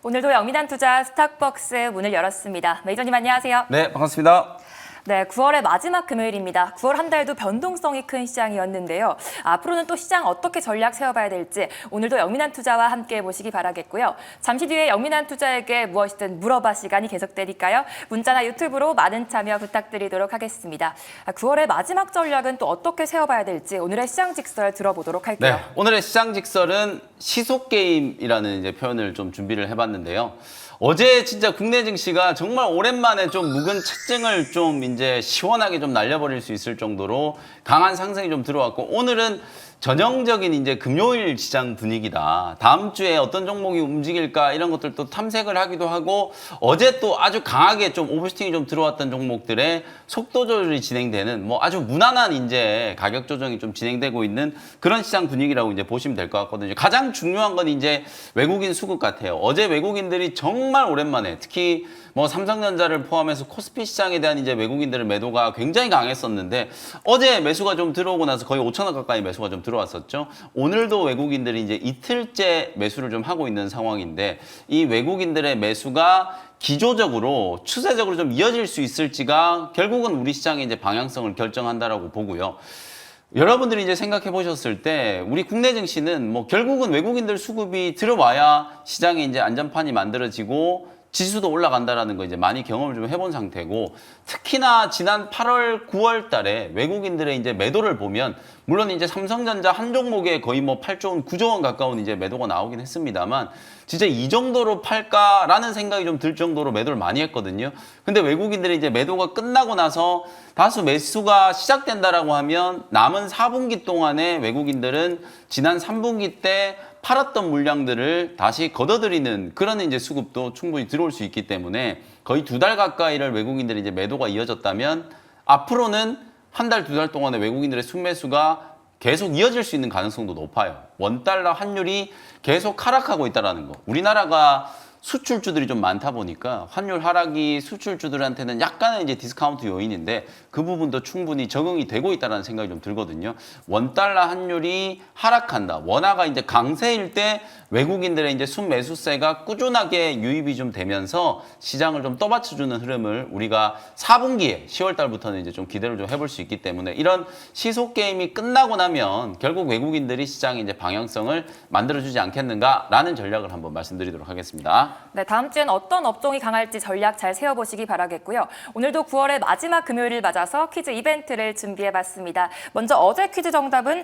오늘도 영민한 투자 스탁벅스 문을 열었습니다. 매니저님 안녕하세요. 네, 반갑습니다. 네, 9월의 마지막 금요일입니다. 9월 한 달도 변동성이 큰 시장이었는데요. 앞으로는 또 시장 어떻게 전략 세워봐야 될지 오늘도 영민한 투자와 함께 보시기 바라겠고요. 잠시 뒤에 영민한 투자에게 무엇이든 물어봐 시간이 계속되니까요. 문자나 유튜브로 많은 참여 부탁드리도록 하겠습니다. 9월의 마지막 전략은 또 어떻게 세워봐야 될지 오늘의 시장 직설 들어보도록 할게요. 네, 오늘의 시장 직설은 시속 게임이라는 이제 표현을 좀 준비를 해봤는데요. 어제 진짜 국내 증시가 정말 오랜만에 좀 묵은 채증을 좀 이제 시원하게 좀 날려버릴 수 있을 정도로 강한 상승이 좀 들어왔고, 오늘은 전형적인 이제 금요일 시장 분위기다. 다음 주에 어떤 종목이 움직일까 이런 것들도 탐색을 하기도 하고, 어제 또 아주 강하게 좀 오버슈팅이 좀 들어왔던 종목들의 속도 조절이 진행되는 뭐 아주 무난한 이제 가격 조정이 좀 진행되고 있는 그런 시장 분위기라고 이제 보시면 될 것 같거든요. 가장 중요한 건 이제 외국인 수급 같아요. 어제 외국인들이 정말 오랜만에 특히 뭐 삼성전자를 포함해서 코스피 시장에 대한 이제 외국인들의 매도가 굉장히 강했었는데, 어제 매수가 좀 들어오고 나서 거의 5천원 가까이 매수가 좀 들어왔었죠. 오늘도 외국인들이 이제 이틀째 매수를 좀 하고 있는 상황인데, 이 외국인들의 매수가 기조적으로 추세적으로 좀 이어질 수 있을지가 결국은 우리 시장의 이제 방향성을 결정한다라고 보고요. 여러분들이 이제 생각해 보셨을 때 우리 국내 증시는 뭐 결국은 외국인들 수급이 들어와야 시장에 이제 안전판이 만들어지고 지수도 올라간다라는 거 이제 많이 경험을 좀 해본 상태고, 특히나 지난 8월, 9월 달에 외국인들의 이제 매도를 보면, 물론 이제 삼성전자 한 종목에 거의 뭐 8조 원, 9조 원 가까운 이제 매도가 나오긴 했습니다만, 진짜 이 정도로 팔까라는 생각이 좀 들 정도로 매도를 많이 했거든요. 근데 외국인들이 이제 매도가 끝나고 나서 다수 매수가 시작된다라고 하면 남은 4분기 동안에 외국인들은 지난 3분기 때 팔았던 물량들을 다시 걷어들이는 그런 이제 수급도 충분히 들어올 수 있기 때문에, 거의 2달 가까이를 외국인들이 이제 매도가 이어졌다면 앞으로는 한 달, 2달 동안에 외국인들의 순매수가 계속 이어질 수 있는 가능성도 높아요. 원달러 환율이 계속 하락하고 있다는 거. 우리나라가 수출주들이 좀 많다 보니까 환율 하락이 수출주들한테는 약간의 이제 디스카운트 요인인데, 그 부분도 충분히 적응이 되고 있다는 생각이 좀 들거든요. 원달러 환율이 하락한다. 원화가 이제 강세일 때 외국인들의 이제 순매수세가 꾸준하게 유입이 좀 되면서 시장을 좀 떠받쳐주는 흐름을 우리가 4분기에 10월 달부터는 이제 좀 기대를 좀 해볼 수 있기 때문에, 이런 시속 게임이 끝나고 나면 결국 외국인들이 시장의 이제 방향성을 만들어주지 않겠는가라는 전략을 한번 말씀드리도록 하겠습니다. 네, 다음 주엔 어떤 업종이 강할지 전략 잘 세워보시기 바라겠고요. 오늘도 9월의 마지막 금요일을 맞아서 퀴즈 이벤트를 준비해봤습니다. 먼저 어제 퀴즈 정답은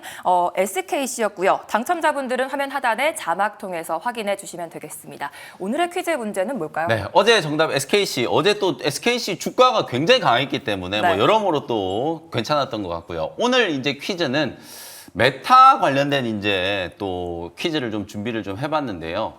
SKC였고요. 당첨자분들은 화면 하단에 자막 통해서 확인해 주시면 되겠습니다. 오늘의 퀴즈 문제는 뭘까요? 네, 어제 정답 SKC. 어제 또 SKC 주가가 굉장히 강했기 때문에 네. 뭐 여러모로 또 괜찮았던 것 같고요. 오늘 이제 퀴즈는 메타 관련된 이제 또 퀴즈를 좀 준비를 좀 해봤는데요.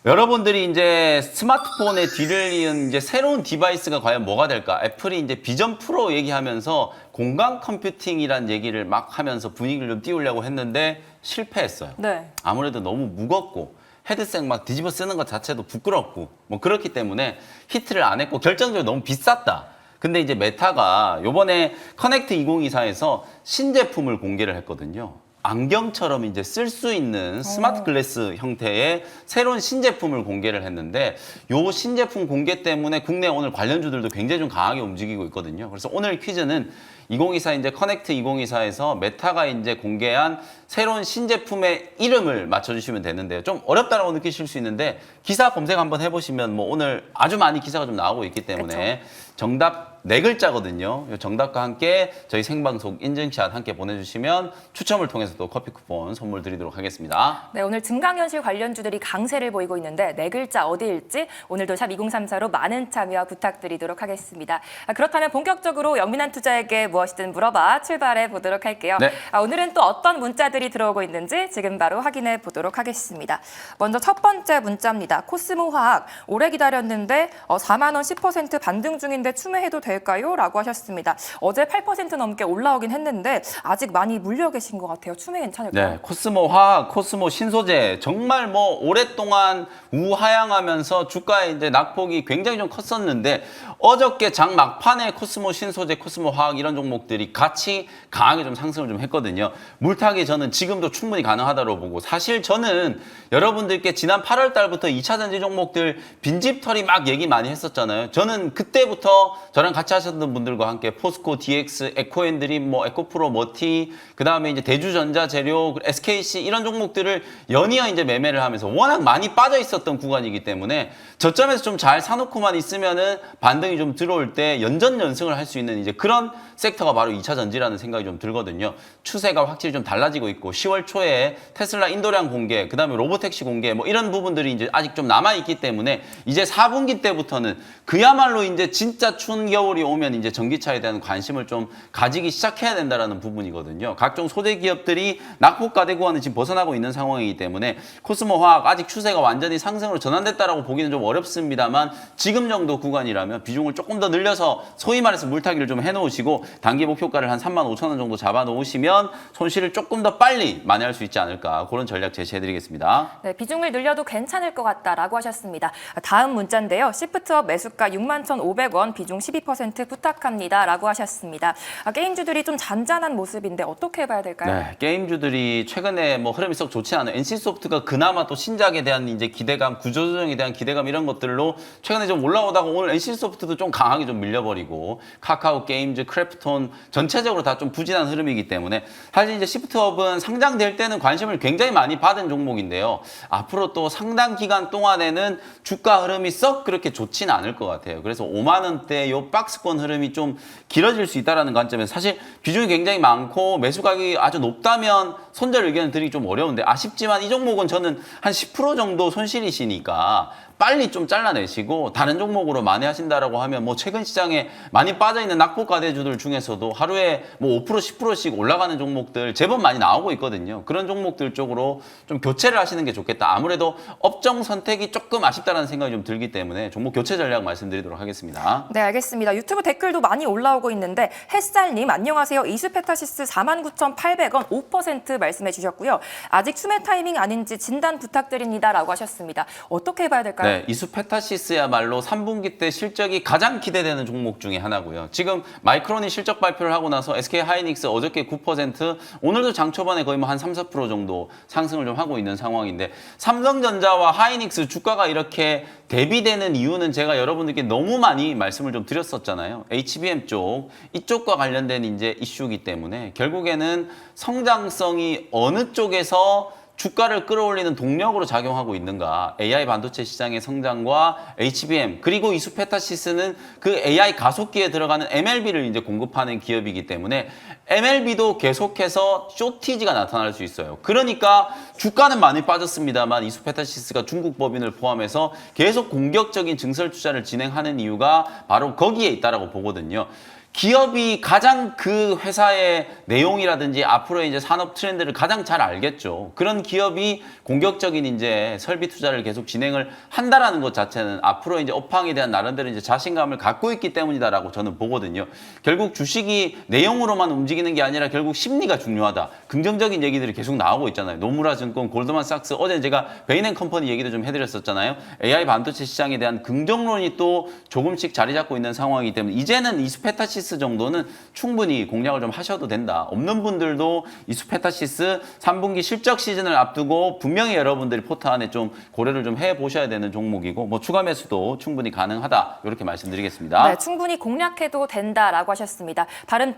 여러분들이 이제 스마트폰의 뒤를 이은 이제 새로운 디바이스가 과연 뭐가 될까? 애플이 이제 비전 프로 얘기하면서 공간 컴퓨팅이란 얘기를 막 하면서 분위기를 좀 띄우려고 했는데 실패했어요. 네. 아무래도 너무 무겁고 헤드셋 막 뒤집어 쓰는 것 자체도 부끄럽고 뭐 그렇기 때문에 히트를 안 했고, 결정적으로 너무 비쌌다. 근데 이제 메타가 요번에 커넥트 2024에서 신제품을 공개를 했거든요. 안경처럼 이제 쓸 수 있는 스마트 글래스 형태의 새로운 신제품을 공개를 했는데, 요 신제품 공개 때문에 국내 오늘 관련주들도 굉장히 좀 강하게 움직이고 있거든요. 그래서 오늘 퀴즈는 2024 이제 커넥트 2024에서 메타가 이제 공개한 새로운 신제품의 이름을 맞춰주시면 되는데요. 좀 어렵다라고 느끼실 수 있는데 기사 검색 한번 해보시면 뭐 오늘 아주 많이 기사가 좀 나오고 있기 때문에 그쵸. 정답 4글자거든요. 이 정답과 함께 저희 생방송 인증샷 함께 보내주시면 추첨을 통해서 또 커피 쿠폰 선물 드리도록 하겠습니다. 네, 오늘 증강현실 관련주들이 강세를 보이고 있는데 네 글자 어디일지 오늘도 샵 2034로 많은 참여 부탁드리도록 하겠습니다. 그렇다면 본격적으로 영민한 투자에게 무엇이든 물어봐 출발해 보도록 할게요. 네. 오늘은 또 어떤 문자들이 들어오고 있는지 지금 바로 확인해 보도록 하겠습니다. 먼저 첫 번째 문자입니다. 코스모 화학 오래 기다렸는데 4만 원 10% 반등 중인데 추매해도 될까요? 라고 하셨습니다. 어제 8% 넘게 올라오긴 했는데 아직 많이 물려 계신 것 같아요. 추매 괜찮을까요? 네, 코스모 화학, 코스모 신소재 정말 뭐 오랫동안 우하향하면서 주가의 이제 낙폭이 굉장히 좀 컸었는데, 어저께 장 막판에 코스모 신소재, 코스모 화학 이런 종목 종목들이 같이 강하게 좀 상승을 좀 했거든요. 물타기 저는 지금도 충분히 가능하다고 보고, 사실 저는 여러분들께 지난 8월 달부터 2차 전지 종목들 빈집털이 막 얘기 많이 했었잖아요. 저는 그때부터 저랑 같이 하셨던 분들과 함께 포스코, DX, 에코엔드림, 뭐 에코프로, 머티, 그다음에 이제 대주전자재료, SKC 이런 종목들을 연이어 이제 매매를 하면서 워낙 많이 빠져 있었던 구간이기 때문에 저점에서 좀 잘 사놓고만 있으면은 반등이 좀 들어올 때 연전연승을 할 수 있는 이제 그런 섹터가 바로 2차 전지라는 생각이 좀 들거든요. 추세가 확실히 좀 달라지고 있고 10월 초에 테슬라 인도량 공개, 그다음에 로보택시 공개 뭐 이런 부분들이 이제 아직 좀 남아 있기 때문에 이제 4분기 때부터는 그야말로 이제 진짜 추운 겨울이 오면 이제 전기차에 대한 관심을 좀 가지기 시작해야 된다라는 부분이거든요. 각종 소재 기업들이 낙폭과대 구간을 지금 벗어나고 있는 상황이기 때문에 코스모화학 아직 추세가 완전히 상승으로 전환됐다라고 보기는 좀 어렵습니다만 지금 정도 구간이라면 비중을 조금 더 늘려서 소위 말해서 물타기를 좀 해놓으시고 단기 목표가를 한 35,000원 정도 잡아놓으시면 손실을 조금 더 빨리 만회할 수 있지 않을까, 그런 전략 제시해드리겠습니다. 네, 비중을 늘려도 괜찮을 것 같다라고 하셨습니다. 다음 문자인데요. 시프트업 매수가 61,500원, 비중 12% 부탁합니다라고 하셨습니다. 게임주들이 좀 잔잔한 모습인데 어떻게 봐야 될까요? 네, 게임주들이 최근에 뭐 흐름이 썩 좋지 않은 NC소프트가 그나마 또 신작에 대한 이제 기대감, 구조조정에 대한 기대감 이런 것들로 최근에 좀 올라오다가 오늘 NC소프트도 좀 강하게 좀 밀려버리고 카카오 게임즈, 크래프톤 전체적으로 다 좀 부진한 흐름이기 때문에 사실 이제 시프트업은 상장될 때는 관심을 굉장히 많이 받은 종목인데요. 앞으로 또 상당 기간 동안에는 주가 흐름이 썩 그렇게 좋지는 않을 것 같아요. 그래서 5만 원대 요 박스권 흐름이 좀 길어질 수 있다는 관점에서 사실 비중이 굉장히 많고 매수 가격이 아주 높다면 손절 의견을 드리기 좀 어려운데, 아쉽지만 이 종목은 저는 한 10% 정도 손실이시니까 빨리 좀 잘라내시고 다른 종목으로 만회하신다라고 하면 뭐 최근 시장에 많이 빠져있는 낙폭과대주들 중에서도 하루에 뭐 5% 10%씩 올라가는 종목들 제법 많이 나오고 있거든요. 그런 종목들 쪽으로 좀 교체를 하시는 게 좋겠다. 아무래도 업종 선택이 조금 아쉽다는 생각이 좀 들기 때문에 종목 교체 전략 말씀드리도록 하겠습니다. 네, 알겠습니다. 유튜브 댓글도 많이 올라오고 있는데 햇살님 안녕하세요. 이수페타시스 49,800원 5% 말씀해 주셨고요. 아직 수매 타이밍 아닌지 진단 부탁드립니다라고 하셨습니다. 어떻게 봐야 될까요? 네, 이수페타시스야말로 3분기 때 실적이 가장 기대되는 종목 중에 하나고요. 지금 마이크론이 실적 발표를 하고 나서 SK 하이닉스 어저께 9%, 오늘도 장 초반에 거의 뭐 한 3, 4% 정도 상승을 좀 하고 있는 상황인데, 삼성전자와 하이닉스 주가가 이렇게 대비되는 이유는 제가 여러분들께 너무 많이 말씀을 좀 드렸었잖아요. HBM 쪽, 이쪽과 관련된 이제 이슈이기 때문에 결국에는 성장성이 어느 쪽에서 주가를 끌어올리는 동력으로 작용하고 있는가, AI 반도체 시장의 성장과 HBM, 그리고 이수페타시스는 그 AI 가속기에 들어가는 MLB를 이제 공급하는 기업이기 때문에 MLB도 계속해서 쇼티지가 나타날 수 있어요. 그러니까 주가는 많이 빠졌습니다만 이수페타시스가 중국 법인을 포함해서 계속 공격적인 증설 투자를 진행하는 이유가 바로 거기에 있다라고 보거든요. 기업이 가장 그 회사의 내용이라든지 앞으로의 이제 산업 트렌드를 가장 잘 알겠죠. 그런 기업이 공격적인 이제 설비 투자를 계속 진행을 한다라는 것 자체는 앞으로 이제 업황에 대한 나름대로 이제 자신감을 갖고 있기 때문이다라고 저는 보거든요. 결국 주식이 내용으로만 움직이는 게 아니라 결국 심리가 중요하다. 긍정적인 얘기들이 계속 나오고 있잖아요. 노무라 증권, 골드만삭스, 어제 제가 베인앤컴퍼니 얘기도 좀 해드렸었잖아요. AI 반도체 시장에 대한 긍정론이 또 조금씩 자리 잡고 있는 상황이기 때문에 이제는 이수페타시스 정도는 충분히 공략을 좀 하셔도 된다. 없는 분들도 이수페타시스 3분기 실적 시즌을 앞두고 분명히 여러분들이 포트 안에 좀 고려를 좀 해보셔야 되는 종목이고, 뭐 추가 매수도 충분히 가능하다, 이렇게 말씀드리겠습니다. 네, 충분히 공략해도 된다라고 하셨습니다.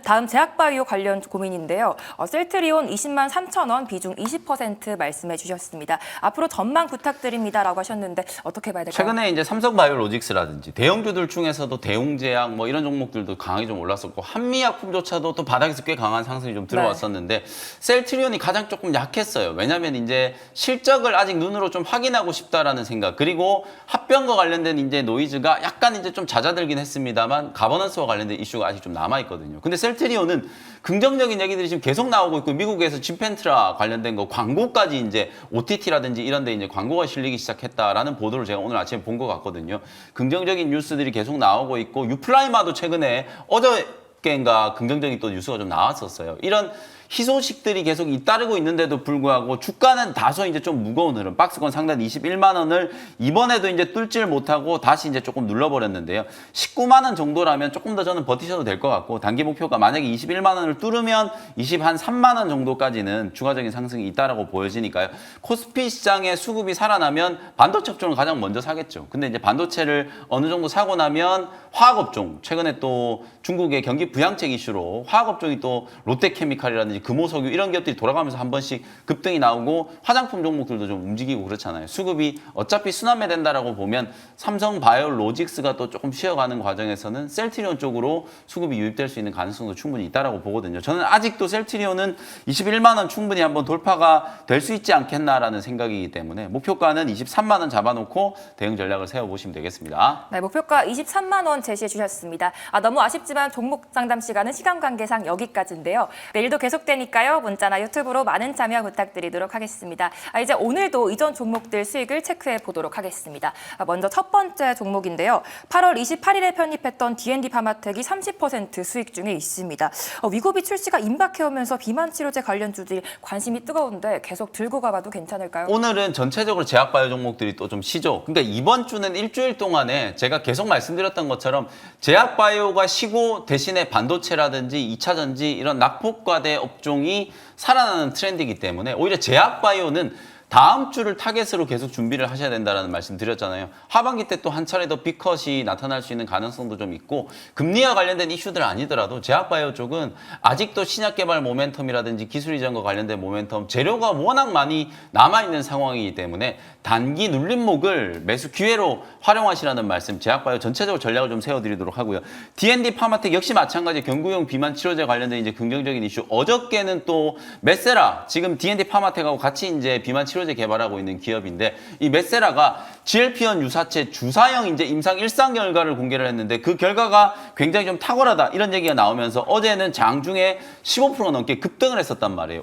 다음 제약바이오 관련 고민인데요. 셀트리온 20만 3천 원, 비중 20% 말씀해 주셨습니다. 앞으로 전망 부탁드립니다라고 하셨는데 어떻게 봐야 될까요? 최근에 이제 삼성바이오로직스라든지 대형주들 중에서도 대웅제약 뭐 이런 종목들도 강하게 좀 올랐었고, 한미약품조차도 또 바닥에서 꽤 강한 상승이 좀 들어왔었는데 셀트리온이 가장 조금 약했어요. 왜냐하면 이제 실적을 아직 눈으로 좀 확인하고 싶다라는 생각, 그리고 합병과 관련된 이제 노이즈가 약간 이제 좀 잦아들긴 했습니다만 가버넌스와 관련된 이슈가 아직 좀 남아 있거든요. 근데 셀트리온은 긍정적인 얘기들이 지금 계속 나오고 있고, 미국에서 지펜트라 관련된 거 광고까지 이제 OTT라든지 이런 데 이제 광고가 실리기 시작했다라는 보도를 제가 오늘 아침에 본 것 같거든요. 긍정적인 뉴스들이 계속 나오고 있고, 유플라이마도 최근에 어저께인가 긍정적인 또 뉴스가 좀 나왔었어요. 이런 희소식들이 계속 잇따르고 있는데도 불구하고 주가는 다소 이제 좀 무거운 흐름, 박스권 상단 21만 원을 이번에도 이제 뚫지를 못하고 다시 이제 조금 눌러버렸는데요. 19만 원 정도라면 조금 더 저는 버티셔도 될 것 같고, 단기 목표가 만약에 21만 원을 뚫으면 23만 원 정도까지는 추가적인 상승이 있다라고 보여지니까요. 코스피 시장의 수급이 살아나면 반도체 업종을 가장 먼저 사겠죠. 근데 이제 반도체를 어느 정도 사고 나면 화학업종, 최근에 또 중국의 경기 부양책 이슈로 화학업종이 또 롯데케미칼이라든지 금호석유 이런 기업들이 돌아가면서 한 번씩 급등이 나오고, 화장품 종목들도 좀 움직이고 그렇잖아요. 수급이 어차피 순환매된다라고 보면 삼성바이오로직스가 또 조금 쉬어가는 과정에서는 셀트리온 쪽으로 수급이 유입될 수 있는 가능성도 충분히 있다라고 보거든요. 저는 아직도 셀트리온은 21만 원 충분히 한번 돌파가 될 수 있지 않겠나라는 생각이기 때문에 목표가는 23만 원 잡아놓고 대응 전략을 세워보시면 되겠습니다. 네, 목표가 23만 원 제시해 주셨습니다. 너무 아쉽지만 종목 상담 시간은 시간 관계상 여기까지인데요. 내일도 계속되니까요. 문자나 유튜브로 많은 참여 부탁드리도록 하겠습니다. 이제 오늘도 이전 종목들 수익을 체크해 보도록 하겠습니다. 먼저 첫 번째 종목인데요. 8월 28일에 편입했던 D&D 파마텍이 30% 수익 중에 있습니다. 위고비 출시가 임박해오면서 비만 치료제 관련주들이 관심이 뜨거운데 계속 들고 가봐도 괜찮을까요? 오늘은 전체적으로 제약바이오 종목들이 또 좀 쉬죠. 그러니까 이번 주는 일주일 동안에 제가 계속 말씀드렸던 것처럼 제약바이오가 쉬고 대신에 반도체라든지 2차 전지 이런 낙폭과대 업종이 살아나는 트렌드이기 때문에 오히려 제약바이오는 다음 주를 타겟으로 계속 준비를 하셔야 된다는 말씀 드렸잖아요. 하반기 때 또 한 차례 더 빅컷이 나타날 수 있는 가능성도 좀 있고, 금리와 관련된 이슈들 아니더라도 제약바이오 쪽은 아직도 신약 개발 모멘텀이라든지 기술 이전과 관련된 모멘텀, 재료가 워낙 많이 남아있는 상황이기 때문에 단기 눌림목을 매수 기회로 활용하시라는 말씀, 제약바이오 전체적으로 전략을 좀 세워드리도록 하고요. D&D 파마텍 역시 마찬가지 경구용 비만 치료제 관련된 이제 긍정적인 이슈. 어저께는 또 메세라, 지금 D&D 파마텍하고 같이 이제 비만 치료제 개발하고 있는 기업인데, 이 메세라가 GLP-1 유사체 주사형 이제 임상 1상 결과를 공개를 했는데 그 결과가 굉장히 좀 탁월하다 이런 얘기가 나오면서 어제는 장중에 15% 넘게 급등을 했었단 말이에요.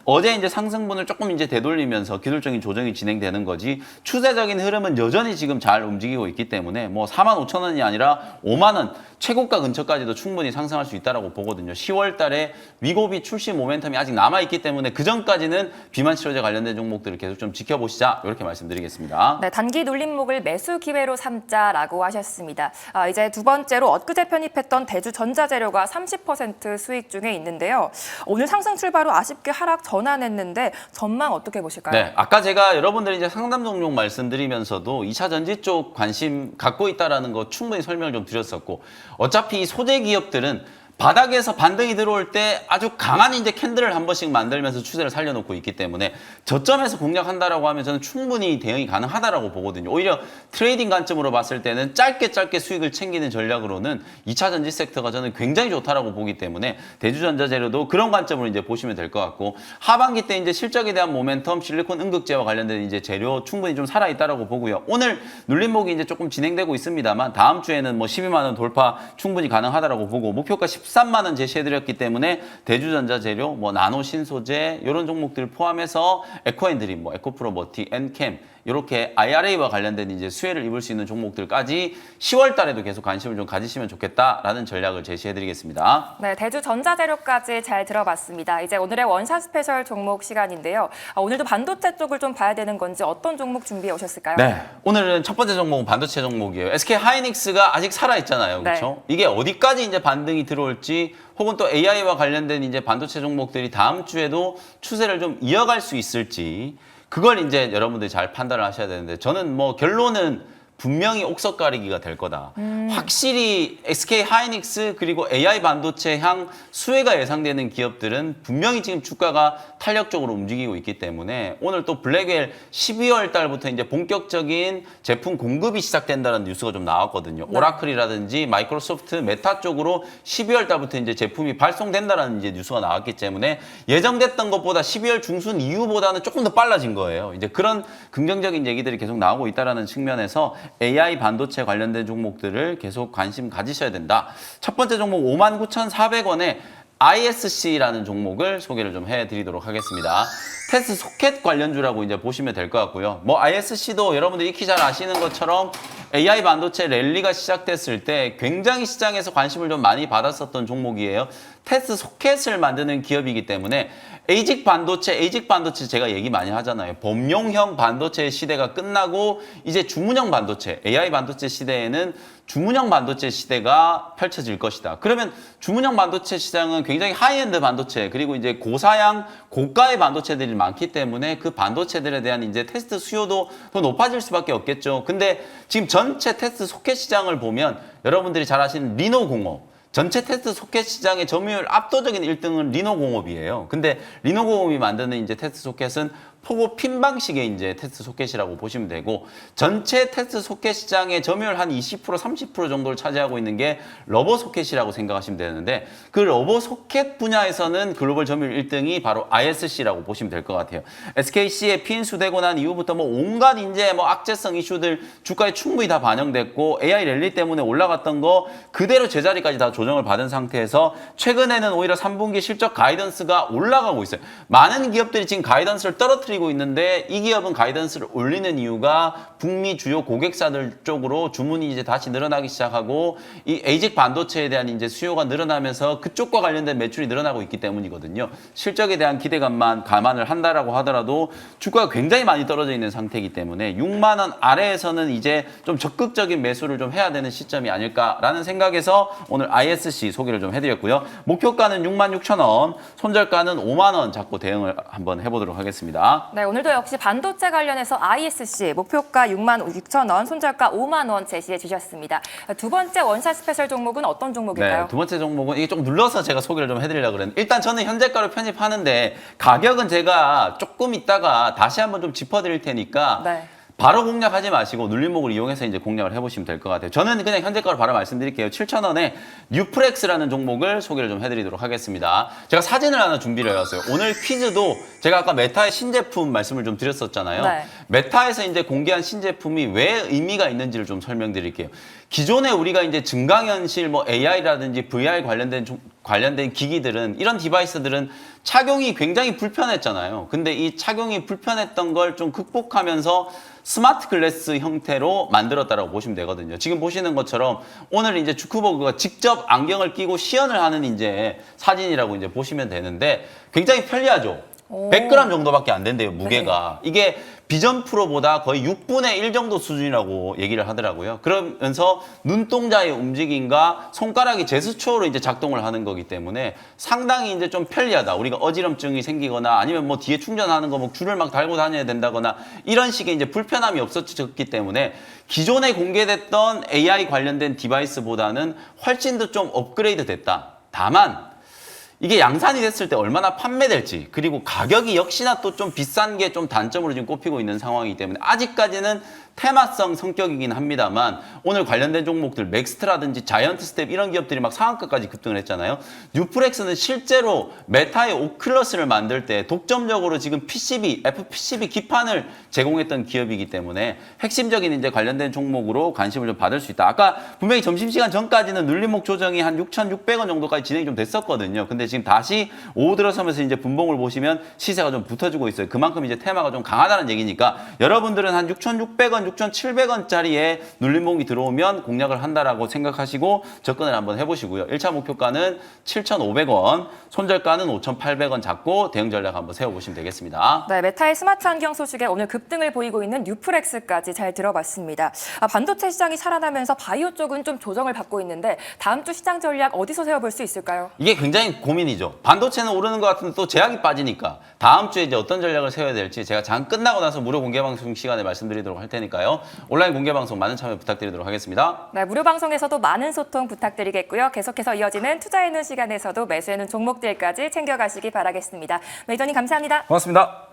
어제 이제 상승분을 조금 이제 되돌리면서 기술적인 조정이 진행되는 거지, 추세적인 흐름은 여전히 지금 잘 움직이고 있기 때문에 뭐 45,000원이 아니라 5만 원 최고가 근처까지도 충분히 상승할 수 있다라고 보거든요. 10월 달에 위고비 출시 모멘텀이 아직 남아있기 때문에 그 전까지는 비만 치료제 관련된 종목들을 계속 좀 지켜보시자, 이렇게 말씀드리겠습니다. 네, 단기 눌림목을 매수 기회로 삼자라고 하셨습니다. 이제 두 번째로 엊그제 편입했던 대주전자재료가 30% 수익 중에 있는데요. 오늘 상승 출발 후 아쉽게 하락 전환했는데 전망 어떻게 보실까요? 네, 아까 제가 여러분들이 이제 상담 종목 말씀드리면서도 2차 전지 쪽 관심 갖고 있다라는 거 충분히 설명을 좀 드렸었고, 어차피 이 소재 기업들은 바닥에서 반등이 들어올 때 아주 강한 이제 캔들을 한 번씩 만들면서 추세를 살려놓고 있기 때문에 저점에서 공략한다라고 하면 저는 충분히 대응이 가능하다라고 보거든요. 오히려 트레이딩 관점으로 봤을 때는 짧게 수익을 챙기는 전략으로는 2차 전지 섹터가 저는 굉장히 좋다라고 보기 때문에 대주전자재료도 그런 관점으로 이제 보시면 될 것 같고, 하반기 때 이제 실적에 대한 모멘텀, 실리콘 응급제와 관련된 이제 재료 충분히 좀 살아있다라고 보고요. 오늘 눌림목이 이제 조금 진행되고 있습니다만 다음 주에는 뭐 12만 원 돌파 충분히 가능하다라고 보고, 목표가 13만 원 제시해드렸기 때문에 대주전자재료, 뭐 나노 신소재 이런 종목들 포함해서 에코앤드림, 뭐 에코프로 머티, 엔캠 이렇게 IRA와 관련된 이제 수혜를 입을 수 있는 종목들까지 10월 달에도 계속 관심을 좀 가지시면 좋겠다라는 전략을 제시해드리겠습니다. 네, 대주전자재료까지 잘 들어봤습니다. 이제 오늘의 원샷 스페셜 종목 시간인데요. 오늘도 반도체 쪽을 좀 봐야 되는 건지 어떤 종목 준비해 오셨을까요? 네, 오늘은 첫 번째 종목은 반도체 종목이에요. SK 하이닉스가 아직 살아있잖아요, 그렇죠? 네. 이게 어디까지 이제 반등이 들어올지, 혹은 또 AI와 관련된 이제 반도체 종목들이 다음 주에도 추세를 좀 이어갈 수 있을지, 그걸 이제 여러분들이 잘 판단을 하셔야 되는데, 저는 뭐 결론은 분명히 옥석 가리기가 될 거다. 확실히 SK 하이닉스 그리고 AI 반도체 향 수혜가 예상되는 기업들은 분명히 지금 주가가 탄력적으로 움직이고 있기 때문에 오늘 또 블랙웰 12월 달부터 이제 본격적인 제품 공급이 시작된다는 뉴스가 좀 나왔거든요. 네. 오라클이라든지 마이크로소프트, 메타 쪽으로 12월 달부터 이제 제품이 발송된다는 이제 뉴스가 나왔기 때문에 예정됐던 것보다 12월 중순 이후보다는 조금 더 빨라진 거예요. 이제 그런 긍정적인 얘기들이 계속 나오고 있다라는 측면에서 AI 반도체 관련된 종목들을 계속 관심 가지셔야 된다. 첫 번째 종목 59,400원에 ISC라는 종목을 소개를 좀 해드리도록 하겠습니다. 테스트 소켓 관련주라고 이제 보시면 될 것 같고요. 뭐 ISC도 여러분들이 익히 잘 아시는 것처럼 AI 반도체 랠리가 시작됐을 때 굉장히 시장에서 관심을 좀 많이 받았었던 종목이에요. 테스트 소켓을 만드는 기업이기 때문에 ASIC 반도체 제가 얘기 많이 하잖아요. 범용형 반도체 시대가 끝나고 이제 주문형 반도체, AI 반도체 시대에는 주문형 반도체 시대가 펼쳐질 것이다. 그러면 주문형 반도체 시장은 굉장히 하이엔드 반도체 그리고 이제 고사양, 고가의 반도체들이 많기 때문에 그 반도체들에 대한 이제 테스트 수요도 더 높아질 수밖에 없겠죠. 근데 지금 전체 테스트 소켓 시장을 보면 여러분들이 잘 아시는 리노공업 전체 테스트 소켓 시장의 점유율 압도적인 1등은 리노공업이에요. 근데 리노공업이 만드는 이제 테스트 소켓은 포고 핀 방식의 이제 테스트 소켓이라고 보시면 되고 전체 테스트 소켓 시장의 점유율 한 20% 30% 정도를 차지하고 있는 게 러버 소켓이라고 생각하시면 되는데 그 러버 소켓 분야에서는 글로벌 점유율 1등이 바로 ISC라고 보시면 될 것 같아요. SKC에 핀수되고 난 이후부터 뭐 온갖 이제 뭐 악재성 이슈들 주가에 충분히 다 반영됐고 AI 랠리 때문에 올라갔던 거 그대로 제자리까지 다 조정을 받은 상태에서 최근에는 오히려 3분기 실적 가이던스가 올라가고 있어요. 많은 기업들이 지금 가이던스를 떨어뜨리고 있는데 이 기업은 가이던스를 올리는 이유가 북미 주요 고객사들 쪽으로 주문이 이제 다시 늘어나기 시작하고 이 ASIC 반도체에 대한 이제 수요가 늘어나면서 그쪽과 관련된 매출이 늘어나고 있기 때문이거든요. 실적에 대한 기대감만 감안을 한다라고 하더라도 주가가 굉장히 많이 떨어져 있는 상태이기 때문에 6만 원 아래에서는 이제 좀 적극적인 매수를 좀 해야 되는 시점이 아닐까라는 생각에서 오늘 ISC 소개를 좀 해드렸고요. 목표가는 66,000원, 손절가는 5만 원 잡고 대응을 한번 해보도록 하겠습니다. 네, 오늘도 역시 반도체 관련해서 ISC 목표가 66,000원, 손절가 5만 원 제시해 주셨습니다. 두 번째 원샷 스페셜 종목은 어떤 종목일까요? 네, 두 번째 종목은 이게 좀 눌러서 제가 소개를 좀 해드리려고 그랬는데 일단 저는 현재가로 편입하는데 가격은 제가 조금 있다가 다시 한번 좀 짚어드릴 테니까 네. 바로 공략하지 마시고 눌림목을 이용해서 이제 공략을 해보시면 될 것 같아요. 저는 그냥 현재가로 바로 말씀드릴게요. 7,000원에 뉴프렉스라는 종목을 소개를 좀 해드리도록 하겠습니다. 제가 사진을 하나 준비를 해왔어요. 오늘 퀴즈도 제가 아까 메타의 신제품 말씀을 좀 드렸었잖아요. 네. 메타에서 이제 공개한 신제품이 왜 의미가 있는지를 좀 설명드릴게요. 기존에 우리가 이제 증강현실, 뭐 AI라든지 VR 관련된 기기들은 이런 디바이스들은 착용이 굉장히 불편했잖아요. 근데 이 착용이 불편했던 걸 좀 극복하면서 스마트 글래스 형태로 만들었다라고 보시면 되거든요. 지금 보시는 것처럼 오늘 이제 주크버그가 직접 안경을 끼고 시연을 하는 이제 사진이라고 이제 보시면 되는데 굉장히 편리하죠. 100g 정도밖에 안 된대요, 무게가. 이게 비전 프로보다 거의 6분의 1 정도 수준이라고 얘기를 하더라고요. 그러면서 눈동자의 움직임과 손가락이 제스처로 이제 작동을 하는 거기 때문에 상당히 이제 좀 편리하다. 우리가 어지럼증이 생기거나 아니면 뭐 뒤에 충전하는 거 뭐 줄을 막 달고 다녀야 된다거나 이런 식의 이제 불편함이 없어졌기 때문에 기존에 공개됐던 AI 관련된 디바이스보다는 훨씬 더 좀 업그레이드 됐다. 다만 이게 양산이 됐을 때 얼마나 판매될지 그리고 가격이 역시나 또 좀 비싼 게 좀 단점으로 지금 꼽히고 있는 상황이기 때문에 아직까지는 테마성 성격이긴 합니다만 오늘 관련된 종목들 맥스트라든지 자이언트 스텝 이런 기업들이 막 상한가까지 급등을 했잖아요. 뉴프렉스는 실제로 메타의 오클러스를 만들 때 독점적으로 지금 FPCB 기판을 제공했던 기업이기 때문에 핵심적인 이제 관련된 종목으로 관심을 좀 받을 수 있다. 아까 분명히 점심시간 전까지는 눌림목 조정이 한 6,600원 정도까지 진행이 좀 됐었거든요. 근데 지금 다시 오후 들어서면서 이제 분봉을 보시면 시세가 좀 붙어지고 있어요. 그만큼 이제 테마가 좀 강하다는 얘기니까 여러분들은 한 6,600원, 6,700원짜리에 눌림목이 들어오면 공략을 한다라고 생각하시고 접근을 한번 해보시고요. 1차 목표가는 7,500원, 손절가는 5,800원 잡고 대응 전략 한번 세워보시면 되겠습니다. 네, 메타의 스마트 안경 소식에 오늘 급등을 보이고 있는 뉴프렉스까지 잘 들어봤습니다. 반도체 시장이 살아나면서 바이오 쪽은 좀 조정을 받고 있는데 다음 주 시장 전략 어디서 세워볼 수 있을까요? 이게 굉장히 고민이죠. 반도체는 오르는 것 같은데 또 제약이 빠지니까 다음 주에 이제 어떤 전략을 세워야 될지 제가 장 끝나고 나서 무료 공개 방송 시간에 말씀드리도록 할 테니까요. 온라인 공개 방송 많은 참여 부탁드리도록 하겠습니다. 네, 무료 방송에서도 많은 소통 부탁드리겠고요. 계속해서 이어지는 투자해는 시간에서도 매수해는 종목들까지 챙겨가시기 바라겠습니다. 매니저님 감사합니다. 고맙습니다.